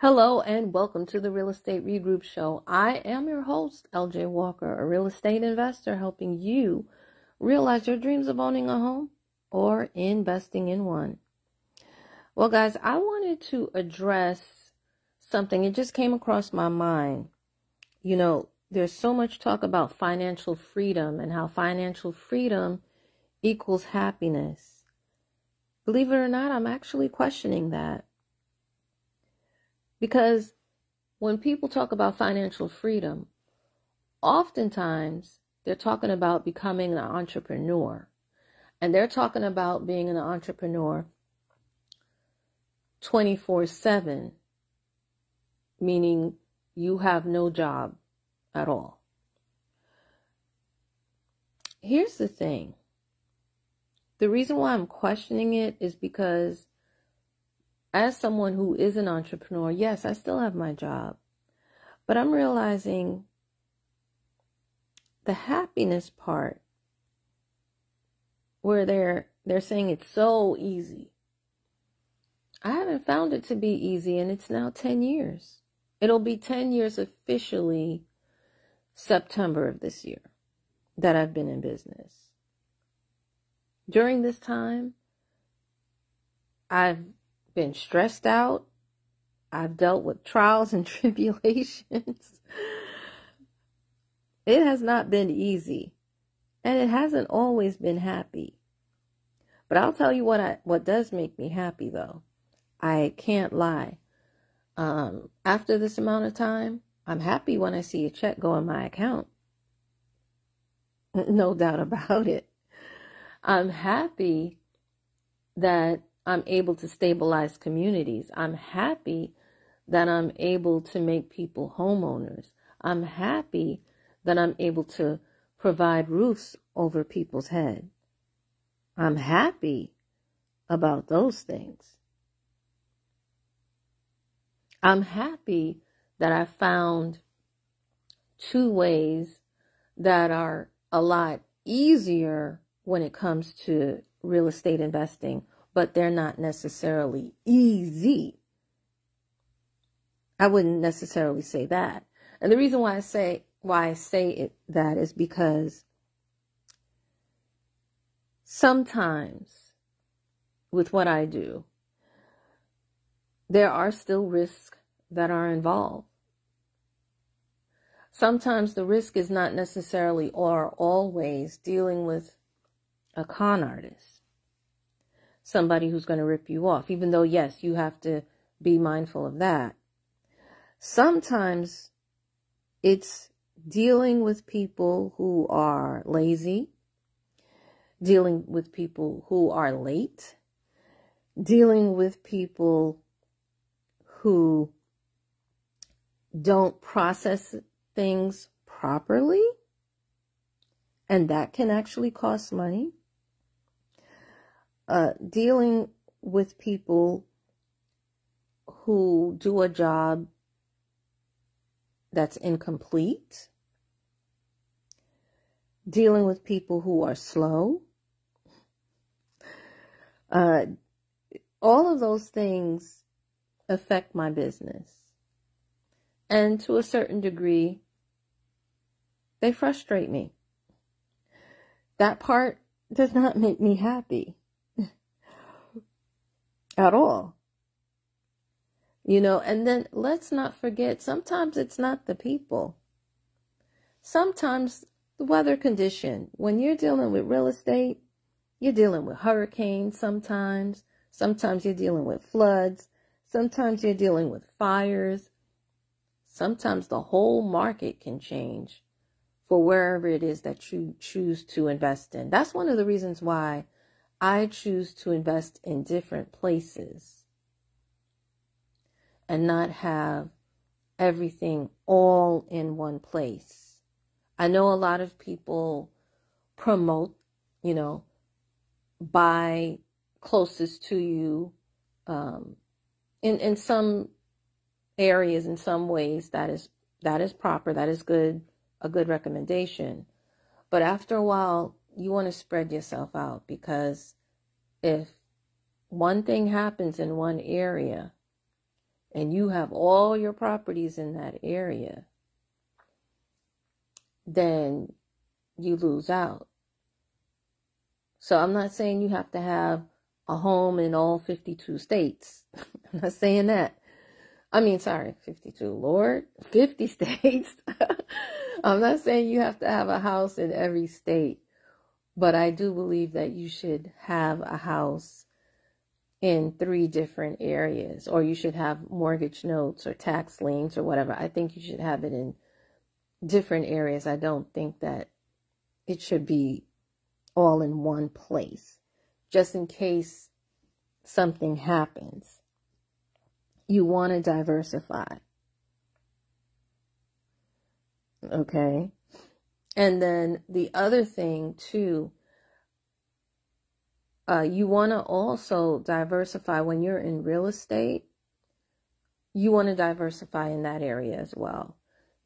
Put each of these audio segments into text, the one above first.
Hello and welcome to the Real Estate Regroup Show. I am your host, LJ Walker, a real estate investor helping you realize your dreams of owning a home or investing in one. Well, guys, I wanted to address something. It just came across my mind. You know, there's so much talk about financial freedom and how financial freedom equals happiness. Believe it or not, I'm actually questioning that. Because when people talk about financial freedom, oftentimes they're talking about becoming an entrepreneur. And they're talking about being an entrepreneur 24/7, meaning you have no job at all. Here's the thing. The reason why I'm questioning it is because as someone who is an entrepreneur, yes, I still have my job, but I'm realizing the happiness part where they're saying it's so easy. I haven't found it to be easy, and it's now 10 years. It'll be 10 years officially September of this year that I've been in business. During this time, I've been stressed out. I've dealt with trials and tribulations. It has not been easy, and it hasn't always been happy. But I'll tell you what does make me happy, though. I can't lie. After this amount of time, I'm happy when I see a check go in my account. No doubt about it. I'm happy that I'm able to stabilize communities. I'm happy that I'm able to make people homeowners. I'm happy that I'm able to provide roofs over people's heads. I'm happy about those things. I'm happy that I found two ways that are a lot easier when it comes to real estate investing, but they're not necessarily easy. I wouldn't necessarily say that. And the reason why I say that is because sometimes with what I do, there are still risks that are involved. Sometimes the risk is not necessarily or always dealing with a con artist, somebody who's going to rip you off, even though, yes, you have to be mindful of that. Sometimes it's dealing with people who are lazy, dealing with people who are late, dealing with people who don't process things properly, and that can actually cost money. Dealing with people who do a job that's incomplete, dealing with people who are slow. All of those things affect my business. And to a certain degree, they frustrate me. That part does not make me happy at all. You know, and then let's not forget, sometimes it's not the people. Sometimes the weather condition. When you're dealing with real estate, you're dealing with hurricanes sometimes. Sometimes you're dealing with floods. Sometimes you're dealing with fires. Sometimes the whole market can change for wherever it is that you choose to invest in. That's one of the reasons why I choose to invest in different places and not have everything all in one place. I know a lot of people promote, you know, buy closest to you. In some areas, in some ways, that is proper. That is good, a good recommendation. But after a while, you want to spread yourself out, because if one thing happens in one area, and you have all your properties in that area, then you lose out. So I'm not saying you have to have a home in all 52 states. I'm not saying that. I mean, sorry, 52, Lord, 50 states. I'm not saying you have to have a house in every state, but I do believe that you should have a house in 3 different areas, or you should have mortgage notes or tax liens or whatever. I think you should have it in different areas. I don't think that it should be all in one place, just in case something happens. You want to diversify. Okay. And then the other thing too, you want to also diversify when you're in real estate. You want to diversify in that area as well.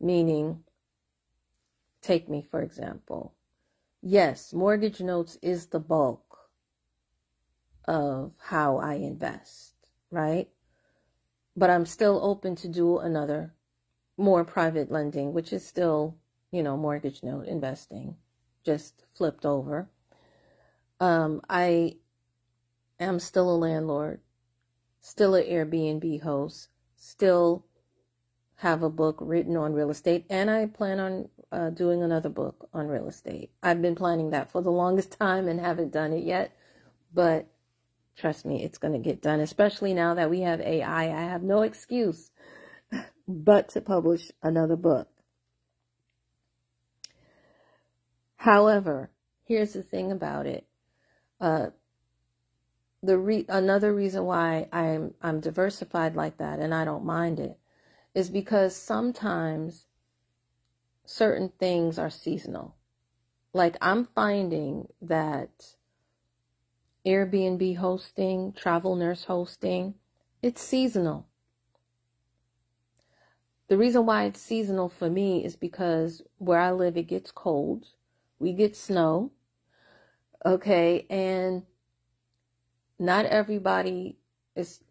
Meaning, take me for example. Yes, mortgage notes is the bulk of how I invest, right? But I'm still open to do another more private lending, which is still, mortgage note investing, just flipped over. I am still a landlord, still an Airbnb host, still have a book written on real estate, and I plan on doing another book on real estate. I've been planning that for the longest time and haven't done it yet, but trust me, it's going to get done, especially now that we have AI. I have no excuse but to publish another book. However, here's the thing about it. Another reason why I'm diversified like that, and I don't mind it, is because sometimes certain things are seasonal. Like I'm finding that Airbnb hosting, travel nurse hosting, it's seasonal. The reason why it's seasonal for me is because where I live, it gets cold. We get snow. Okay. And not everybody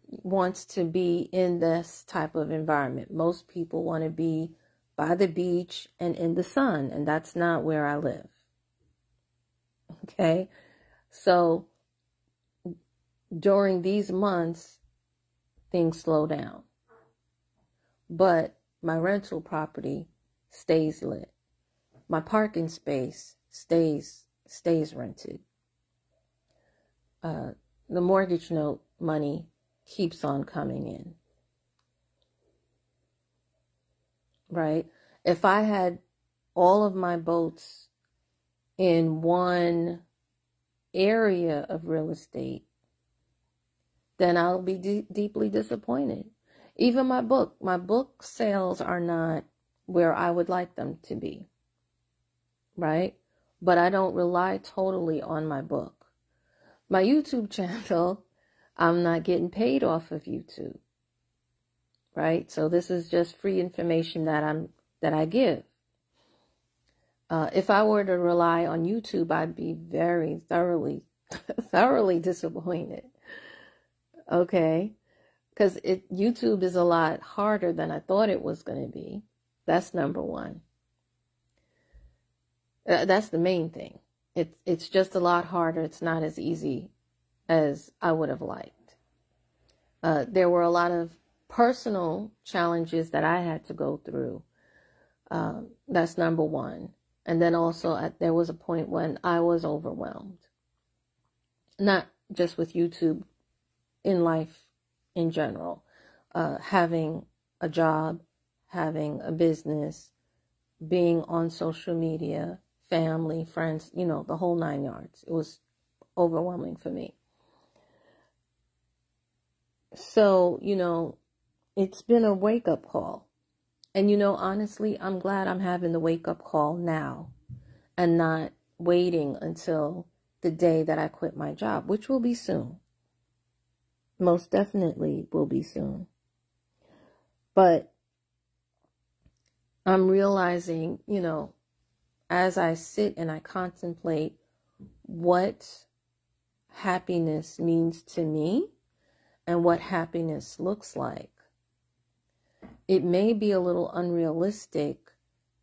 wants to be in this type of environment. Most people want to be by the beach and in the sun, and that's not where I live. Okay. So during these months, things slow down. But my rental property stays lit. My parking space stays rented. The mortgage note money keeps on coming in. Right? If I had all of my boats in one area of real estate, then I'll be deeply disappointed. Even my book sales are not where I would like them to be, right? But I don't rely totally on my book. My YouTube channel, I'm not getting paid off of YouTube, right? So this is just free information that I give. If I were to rely on YouTube, I'd be very thoroughly disappointed. Okay. Because YouTube is a lot harder than I thought it was going to be. That's number one. That's the main thing. It's just a lot harder. It's not as easy as I would have liked. There were a lot of personal challenges that I had to go through. That's number one. And then also there was a point when I was overwhelmed. Not just with YouTube, in life in general, having a job, having a business, being on social media, family, friends, the whole 9 yards. It was overwhelming for me. So, it's been a wake-up call. And, honestly, I'm glad I'm having the wake-up call now and not waiting until the day that I quit my job, which will be soon. Most definitely will be soon. But I'm realizing, as I sit and I contemplate what happiness means to me and what happiness looks like, it may be a little unrealistic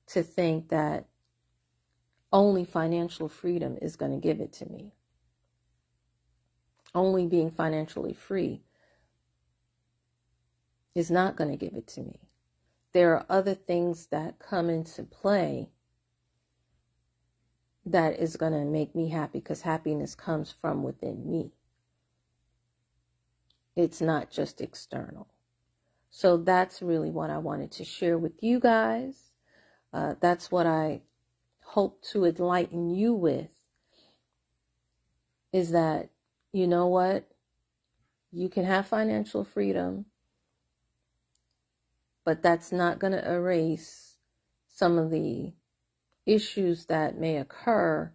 to think that only financial freedom is going to give it to me. Only being financially free is not going to give it to me. There are other things that come into play that is going to make me happy, because happiness comes from within me. It's not just external. So that's really what I wanted to share with you guys. That's what I hope to enlighten you with, is that, you know what? You can have financial freedom, but that's not going to erase some of the issues that may occur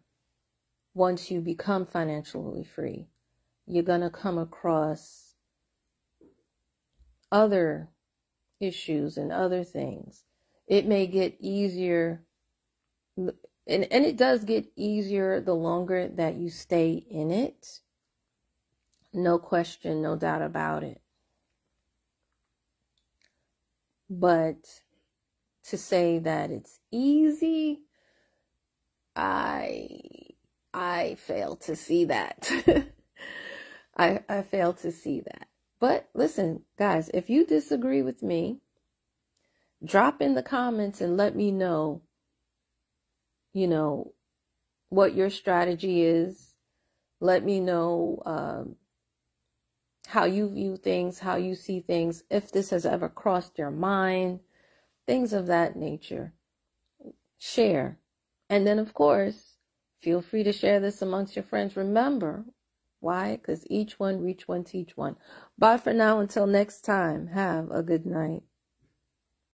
once you become financially free. You're going to come across other issues and other things. It may get easier, and it does get easier the longer that you stay in it. No question, no doubt about it. But to say that it's easy, I fail to see that. I fail to see that. But listen, guys, if you disagree with me, drop in the comments and let me know, what your strategy is. Let me know how you view things, how you see things, if this has ever crossed your mind, things of that nature. Share. And then, of course, feel free to share this amongst your friends. Remember, why? Because each one, reach one, teach one. Bye for now. Until next time, have a good night.